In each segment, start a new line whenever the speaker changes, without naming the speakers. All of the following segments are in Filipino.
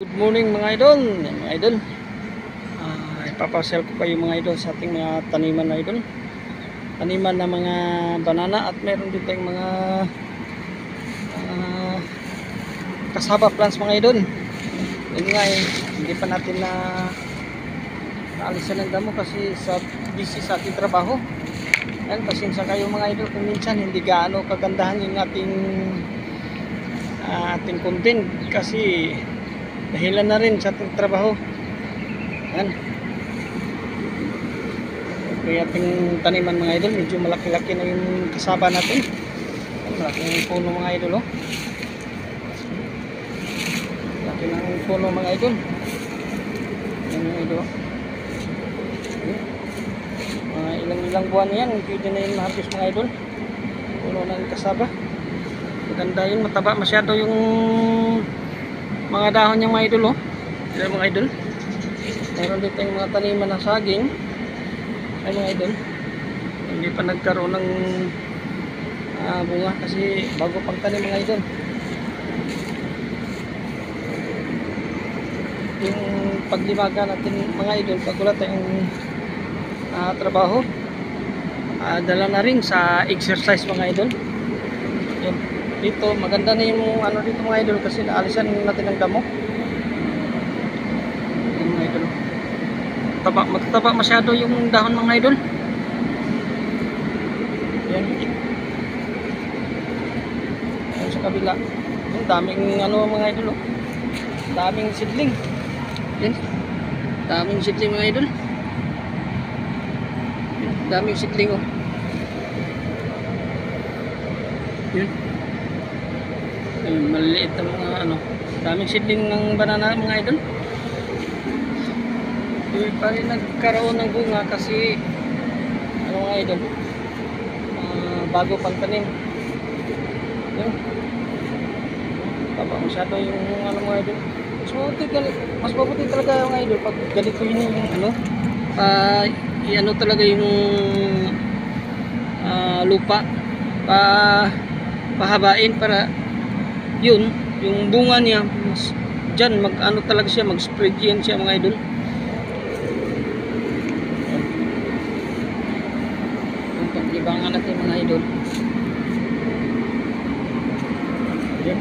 Good morning mga idol. Mga idol, ipapasyal ko kayo mga idol sa ating mga taniman na idol. Taniman na mga banana at meron din tayong mga cassava plants mga idol. Yun nga hindi pa natin na naalisan ng damo kasi sa busy sa ating trabaho. Yan, pasensya kayo mga idol kung minsan hindi gaano kagandahan yung ating content kasi dahilan na rin sa ating trabaho. Yan. Kaya ating taniman mga idol, medyo malaki-laki na yung kasaba natin. Yan, malaking puno mga idol, oh. Laki na yung puno mga idol. Yan mga idol, oh. Ilang buwan yan, pwede na yung ma-harvest mga idol. Puno na yung kasaba. Maganda yun, mataba masyado yung mga dahon niya mga idol, oh. Yan mga idol. Meron dito yung mga taniman ng saging. Ay mga idol, hindi pa nagkaroon ng bunga kasi bago pang tanim mga idol. Yung paglimaga natin mga idol, pag wala tayong trabaho, dala na rin sa exercise mga idol. Yan. Dito maganda na yung dito mga idol kasi naalisan natin ng damo. Yan mga idol, matataba masyado yung dahon mga idol. Yan. Yan sa kabila, yung daming mga idol, oh. Daming seedling. Yan. Daming seedling mga idol. Yan. Daming seedling, oh. Yun. Ayun, maliliit ang mga daming seedling ng banana mga idol. Hindi pa rin nagkaroon ng bunga kasi mga idol, bago pang tanim. Yun. Taba masyado yung mga idol. Mas mabuti talaga mga idol pag ganito yun yung talaga yung lupa pahabain para yun yung bunga niya mas dyan talaga siya, mag-spread yan siya mga idol. Paglibangan natin mga idol. Ayan.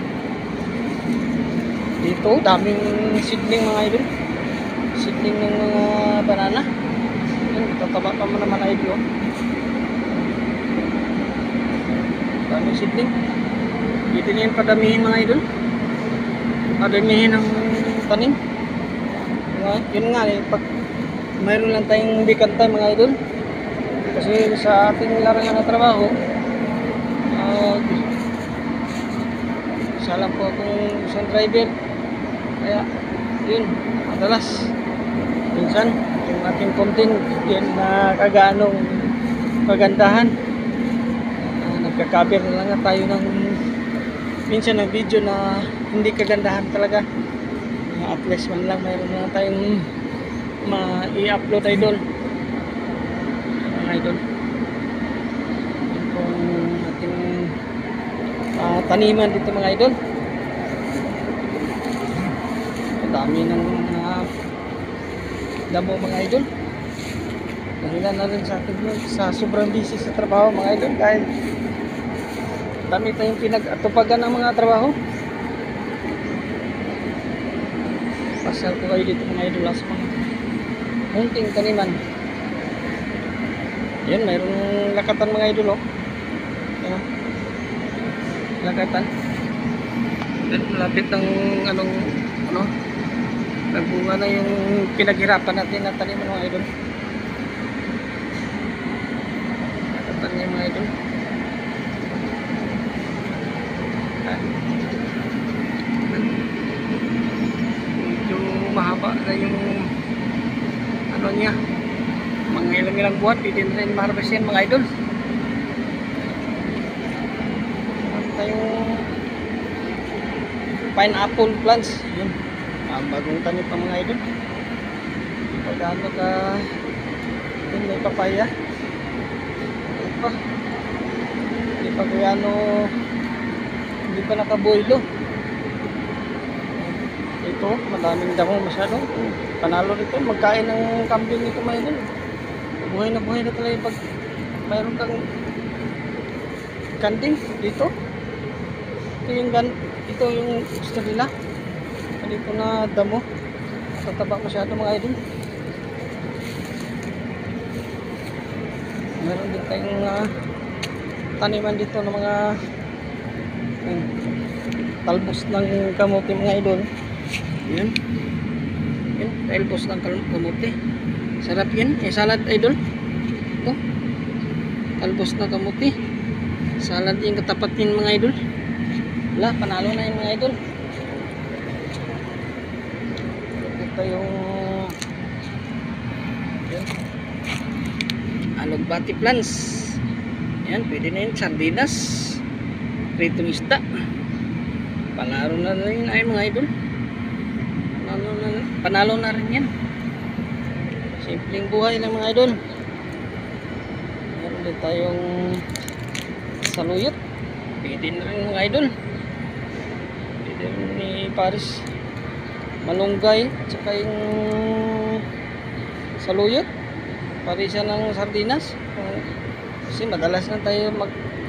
Dito daming seedling mga idol, seedling ng mga banana. Ayan, tataba pa man naman idol, oh. Daming seedling. Dito na yung padamihin mga idol, padamihin ng tanim. Yun nga pag mayroon lang tayong bikantay mga idol kasi sa ating larangan na trabaho, isa lang po akong isang driver, kaya yun madalas minsan yung ating content yan na kagaanong kagandahan, nagka-cover na lang tayo ng minsan ng video na hindi kagandahan talaga, at least man lang mayroon na tayong i-upload idol mga idol. Yan pong ating taniman dito mga idol. Ang dami ng damo mga idol, dahilan na rin sa atin sa sobrang busy sa trabaho mga idol, dahil dami tayong pinag-atupagan ng mga trabaho. Pasyal ko kayo dito mga idol sa mga munting taniman. Yan, mayroong lakatan mga idol, oh. Yan, lakatan. Yan, malapit ng nagbunga na yung pinaghirapan natin na taniman mga idol. Lakatan niya mga idol. Medyo mahaba na yung niya, mga ilang buwan pwede na rin ma-harvest yan mga idol. Tayong pineapple plants, yun, bagong tanim pa mga idol. Pagano ka yun, may papaya hindi pa hindi pa nakaboilo. Ito, madaming damo masyado. Panalo dito, magkain ng kambing nito mga idol. Buhay na talaga pag mayroon kang kanding dito. Ito yung gusto nila. Dito na damo. Tataba masyado mga idol. Meron din tayong taniman dito ng mga talbos ng kamote mga idol. Yan. Yan, talbos ng kamote. Sarap yan. Salad idol. Ito. Talbos ng kamote. Salad yung katapat din mga idol. Wala, panalo na yun mga idol. Ito yung yan. Alugbati plants. Yan, pwede na yun. Sardinas. Pritong isda. Panalo na rin ay mga idol. Panalo na rin yan. Simpleng buhay lang mga idol. Meron din tayong saluyot. Pwede na rin mga idol. Pwede rin ni Paris. Malunggay. Tsaka yung saluyot. Parisa ng sardinas. Kasi madalas na tayo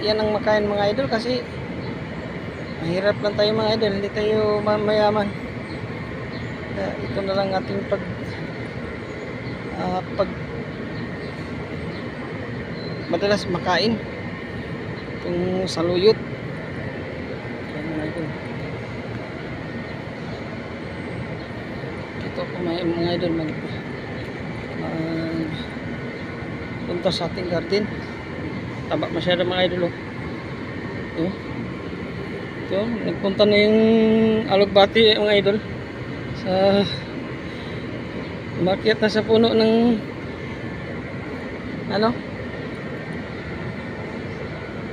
yan ang makain mga idol kasi mahirap lang tayo mga idol, hindi tayo mayaman. Ito na lang ating pag madalas makain itong saluyot. Yan mga idol. Ito po mga idol punta sa ating garden. Taba masyado mga idol. Ito, nagpunta na yung alugbati mga idol sa market na sa puno ng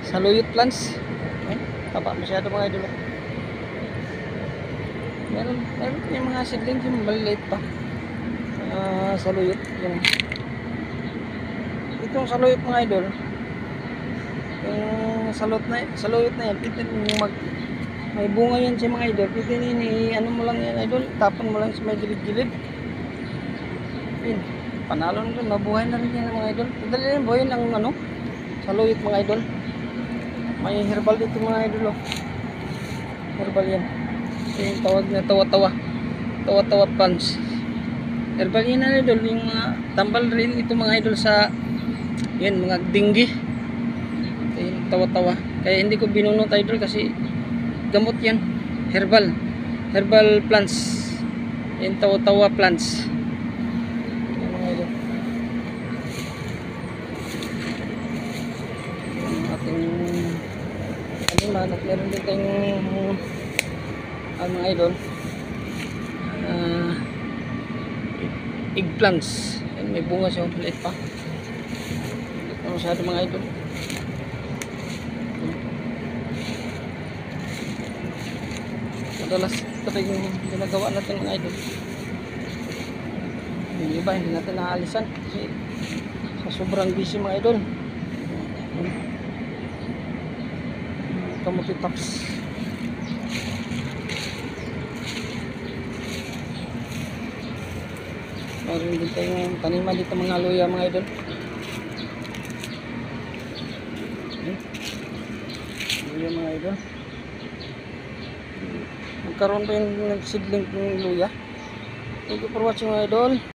saluyot plants. Taba masyado mga idol. Meron yung mga seedling yung maliliit pa. Saluyot yung itong saluyot mga idol. Yung saluyot na yan, pwede may bunga yan siya mga idol. Pwede ano mo lang yan idol, tapon mo lang sa may gilid-gilid. Yun, panalo na doon, mabuhay na rin yan mga idol. Madali rin buhay ng saluyot mga idol. May herbal dito mga idol. Herbal yan. Yung tawag na tawa-tawa plants. Herbal yan na idol. Yung tambal rin ito mga idol sa yan, mga dinggi. Yung tawa-tawa. Kaya hindi ko binunot idol kasi gamot yan. Herbal plants. Yung tawa-tawa plants. Yan mga idol. Yung ating meron din tayong mga idol. Eggplants. Yan, may bunga siya, maliit pa. Hindi pa masyado mga idol. Madalas ito yung ginagawa natin mga idol. Yung iba hindi natin naalisan kasi sa sobrang busy mga idol. Kamuti tops. Meron din tayong taniman dito mga luya mga idol. Luya mga idol. Magkaroon pa yung seedling ng luya. Thank you for watching mga idol.